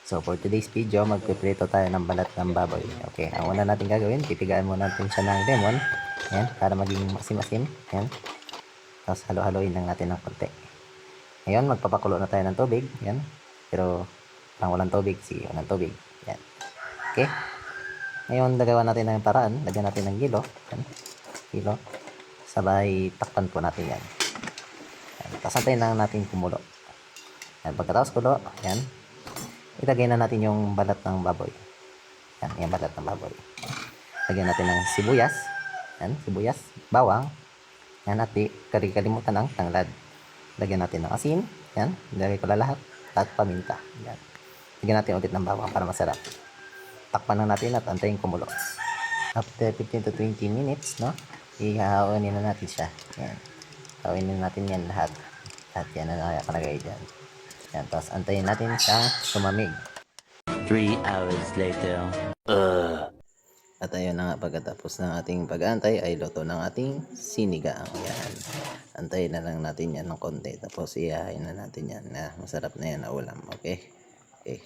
So for today's video, magpiprito tayo ng balat ng baboy. Okay, ang una natin gagawin, pipigaan muna natin siya ng lemon. Yan, para maging masim-masim. Yan. Tapos halo-haloin lang natin ng konti. Ngayon, magpapakulo na tayo ng tubig. Yan. Pero parang walang tubig. Sige, walang tubig. Yan. Okay. Ngayon, gagawa natin ng paraan. Lagyan natin ng gilo. Yan. Gilo. Sabay takpan po natin yan. Yan. Tapos antayin lang natin kumulo. Yan. Pagkatapos kulo, yan. Ilagay na natin yung balat ng baboy. Yan, yung balat ng baboy. Lagyan natin ng sibuyas. Yan, sibuyas, bawang. Yan, at di kalimutan ng tanglad. Lagyan natin ng asin. Yan, ilagay ko lahat. At paminta. Yan. Lagyan natin ulit ng bawang para masarap. Takpan na natin at antayin kumulo. After 15 to 20 minutes, no, ihahawin na natin siya. Yan. Hawin na natin yan lahat. Lahat yan na nakalagay dyan. Yan, tapos antayin natin siyang sumamig. 3 hours later. At ayun na nga, pagkatapos ng ating pag-antay ay luto ng ating sinigang. Yan. Antayin na lang natin yan ng konti. Tapos iyahain na natin yan. Na masarap na yan na ulam. Okay? Okay.